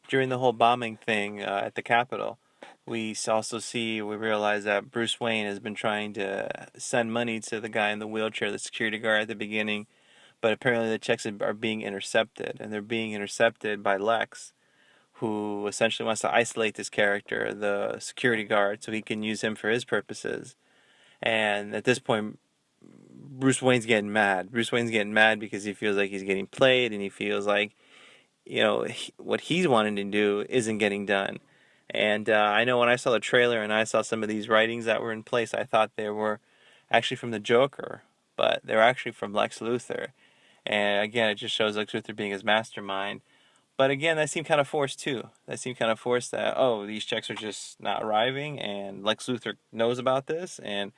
during the whole bombing thing at the Capitol, we realize that Bruce Wayne has been trying to send money to the guy in the wheelchair, the security guard at the beginning, but apparently the checks are being intercepted, and they're being intercepted by Lex, who essentially wants to isolate this character, the security guard, so he can use him for his purposes. And at this point, Bruce Wayne's getting mad. Bruce Wayne's getting mad because he feels like he's getting played, and he feels like, what he's wanting to do isn't getting done. And I know when I saw the trailer and I saw some of these writings that were in place, I thought they were actually from the Joker, but they're actually from Lex Luthor. And again, it just shows Lex Luthor being his mastermind. But again, that seemed kind of forced too. That seemed kind of forced that, oh, these checks are just not arriving, and Lex Luthor knows about this, and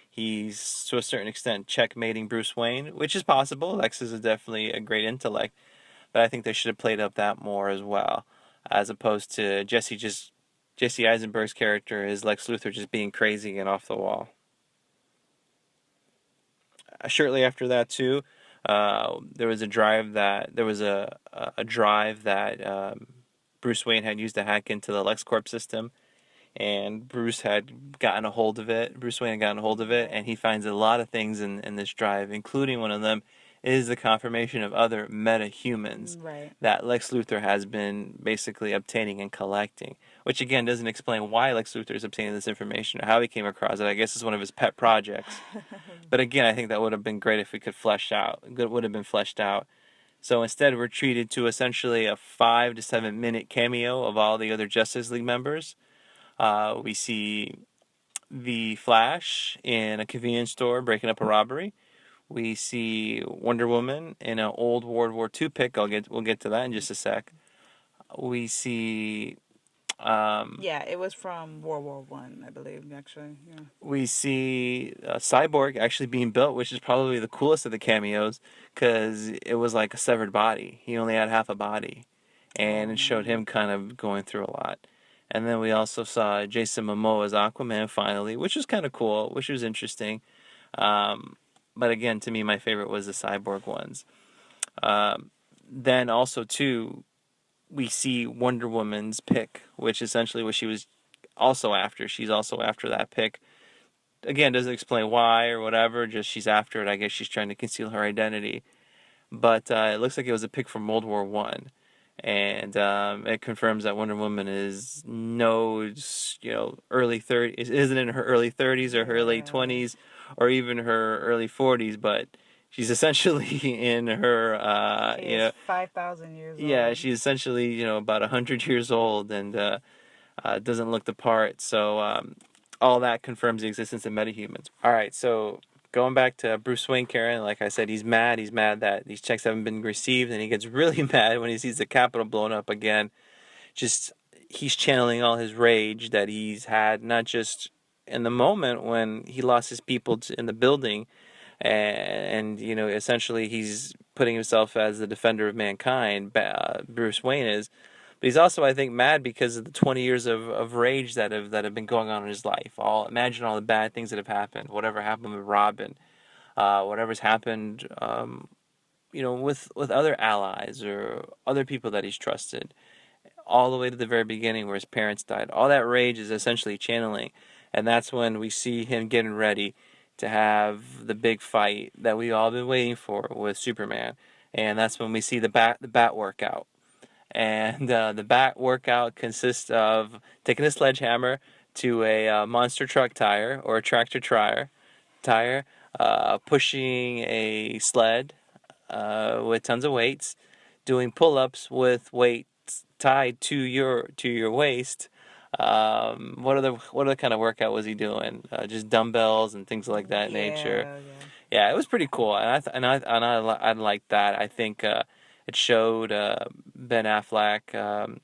he's to a certain extent checkmating Bruce Wayne, which is possible. Lex is definitely a great intellect, but I think they should have played up that more as well, as opposed to Jesse Eisenberg's character is Lex Luthor just being crazy and off the wall. Shortly after that too, there was a drive that Bruce Wayne had used to hack into the LexCorp system, and Bruce Wayne had gotten a hold of it, and he finds a lot of things in this drive, including one of them is the confirmation of other metahumans Right. that Lex Luthor has been basically obtaining and collecting, which again doesn't explain why Lex Luthor is obtaining this information or how he came across it. I guess it's one of his pet projects. But again, I think that would have been great if we could would have been fleshed out. So instead, we're treated to essentially a 5 to 7 minute cameo of all the other Justice League members. We see the Flash in a convenience store breaking up a robbery. We see Wonder Woman in an old World War II pick. We'll get to that in just a sec. We see Yeah, it was from World War One, I believe. Actually, yeah. we see Cyborg actually being built, which is probably the coolest of the cameos because it was like a severed body. He only had half a body, and it showed him kind of going through a lot. And then we also saw Jason Momoa as Aquaman finally, which was kind of cool, which was interesting. But again, to me, my favorite was the Cyborg ones. Then also too, we see Wonder Woman's pick, which essentially what she was also after. She's also after that pick. Again, doesn't explain why or whatever. Just she's after it. I guess she's trying to conceal her identity. But it looks like it was a pick from World War One, and it confirms that Wonder Woman is early 30s, isn't in her early 30s or her late 20s or even her early 40s, but she's essentially in her She is 5,000 years old. yeah, she's essentially about 100 years old and doesn't look the part. So all that confirms the existence of metahumans. All right, so going back to Bruce Wayne, Karen, like I said, he's mad. He's mad that these checks haven't been received, and he gets really mad when he sees the Capitol blown up again. Just he's channeling all his rage that he's had, not just in the moment when he lost his people in the building, and essentially he's putting himself as the defender of mankind. Bruce Wayne is. But he's also, I think, mad because of the 20 years of rage that have been going on in his life. Imagine all the bad things that have happened. Whatever happened with Robin, whatever's happened, with other allies or other people that he's trusted, all the way to the very beginning where his parents died. All that rage is essentially channeling, and that's when we see him getting ready to have the big fight that we all been waiting for with Superman, and that's when we see the bat workout. And the bat workout consists of taking a sledgehammer to a monster truck tire or a tractor tire, pushing a sled with tons of weights, doing pull-ups with weights tied to your waist. What other kind of workout was he doing? Just dumbbells and things like that nature. Yeah, it was pretty cool, and I liked that. I think it showed Ben Affleck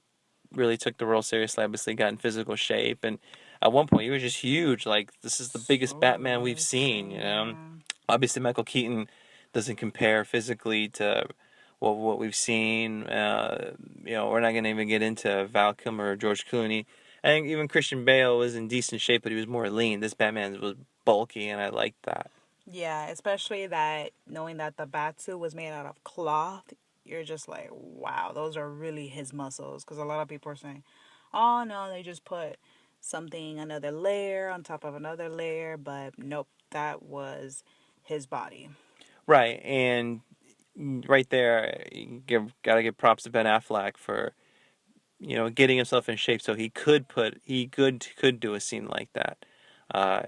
really took the role seriously. Obviously, got in physical shape, and at one point he was just huge. Like, this is the biggest Batman we've seen. Obviously Michael Keaton doesn't compare physically to what we've seen. We're not gonna even get into Val Kilmer or George Clooney. I think even Christian Bale was in decent shape, but he was more lean. This Batman was bulky, and I liked that. Yeah, especially that knowing that the bat suit was made out of cloth. you're just like, wow, those are really his muscles. Because a lot of people are saying, oh no, they just put something, another layer on top of another layer, but nope, that was his body. Right, and right there, gotta give props to Ben Affleck for getting himself in shape so he could do a scene like that. Uh,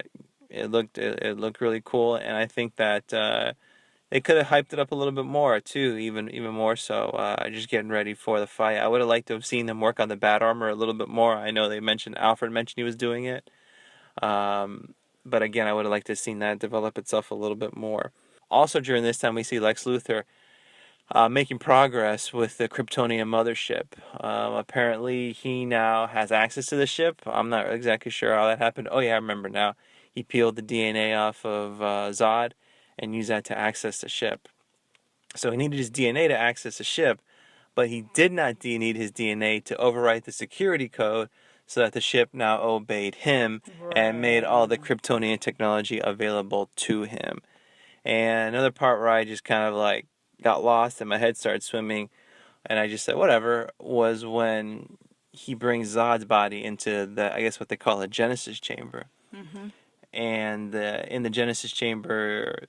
it looked really cool, and I think that they could have hyped it up a little bit more too, even more so. Just getting ready for the fight. I would have liked to have seen them work on the bat armor a little bit more. I know Alfred mentioned he was doing it, but again, I would have liked to have seen that develop itself a little bit more. Also, during this time, we see Lex Luthor making progress with the Kryptonian mothership. Apparently, he now has access to the ship. I'm not exactly sure how that happened. Oh, yeah, I remember now. He peeled the DNA off of Zod and used that to access the ship. So he needed his DNA to access the ship, but he did not need his DNA to overwrite the security code so that the ship now obeyed him and made all the Right. Kryptonian technology available to him. And another part where I just kind of like got lost and my head started swimming and I just said whatever was when he brings Zod's body into I guess what they call a Genesis chamber. Mm-hmm. And in the Genesis chamber,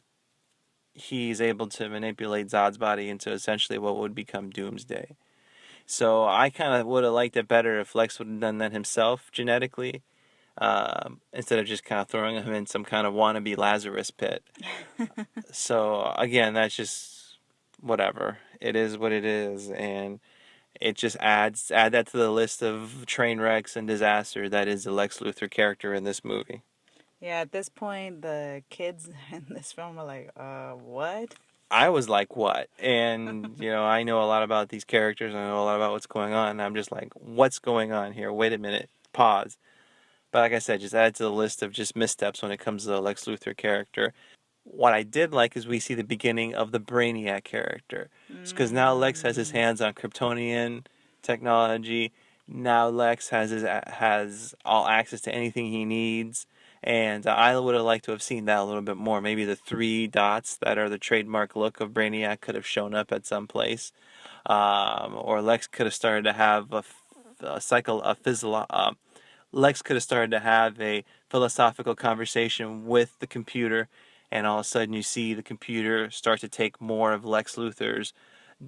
he's able to manipulate Zod's body into essentially what would become Doomsday. So I kind of would have liked it better if Lex would have done that himself genetically, instead of just kind of throwing him in some kind of wannabe Lazarus pit. So again, that's just whatever. It is what it is, and it just add that to the list of train wrecks and disaster that is the Lex Luthor character in this movie. Yeah, at this point, the kids in this film are like, what? I was like, what? And, I know a lot about these characters. I know a lot about what's going on. And I'm just like, what's going on here? Wait a minute. Pause. But like I said, just add to the list of just missteps when it comes to the Lex Luthor character. What I did like is we see the beginning of the Brainiac character. Because now Lex has his hands on Kryptonian technology. Now Lex has all access to anything he needs. And I would have liked to have seen that a little bit more. Maybe the 3 dots that are the trademark look of Brainiac could have shown up at some place. Or Lex could have started to have Lex could have started to have a philosophical conversation with the computer, and all of a sudden you see the computer start to take more of Lex Luthor's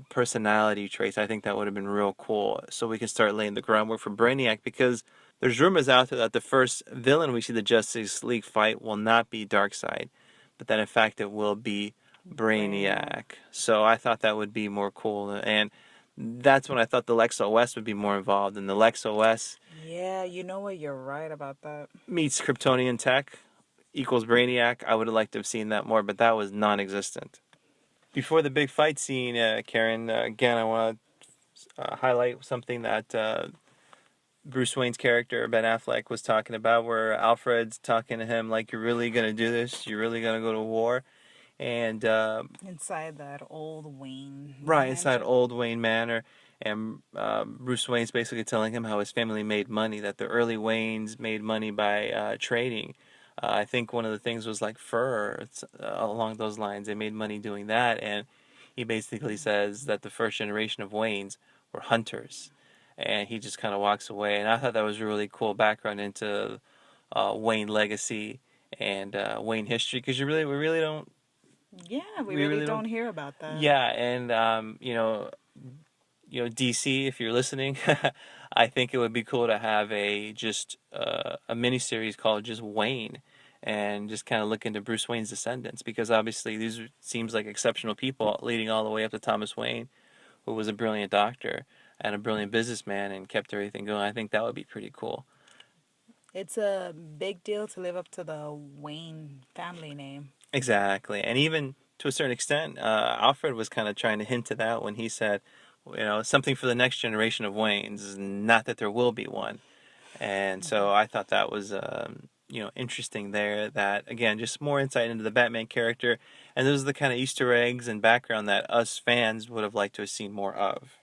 personality traits. I think that would have been real cool. So we can start laying the groundwork for Brainiac, because there's rumors out there that the first villain we see the Justice League fight will not be Darkseid, but that in fact it will be Brainiac. So I thought that would be more cool, and that's when I thought the Lex OS would be more involved. And the Lex OS Yeah, you know what? You're right about that. meets Kryptonian tech equals Brainiac. I would have liked to have seen that more, but that was non-existent. Before the big fight scene, Karen, again, I want to highlight something that Bruce Wayne's character, Ben Affleck, was talking about, where Alfred's talking to him like, you're really going to do this? You're really going to go to war? And Inside that old Wayne right, inside mansion. old Wayne Manor. And Bruce Wayne's basically telling him how his family made money, that the early Waynes made money by trading. I think one of the things was like fur, along those lines. They made money doing that. And he basically says that the first generation of Waynes were hunters. And he just kind of walks away. And I thought that was a really cool background into Wayne legacy and Wayne history, because we really don't. Yeah, we We really really don't. don't hear about that. Yeah, and DC, if you're listening, I think it would be cool to have a miniseries called just Wayne, and just kind of look into Bruce Wayne's descendants, because obviously these seems like exceptional people leading all the way up to Thomas Wayne, who was a brilliant doctor and a brilliant businessman and kept everything going. I think that would be pretty cool. It's a big deal to live up to the Wayne family name. Exactly, and even to a certain extent, Alfred was kind of trying to hint to that when he said, something for the next generation of Waynes, not that there will be one. And so I thought that was, interesting there. That again, just more insight into the Batman character, and those are the kind of Easter eggs and background that us fans would have liked to have seen more of.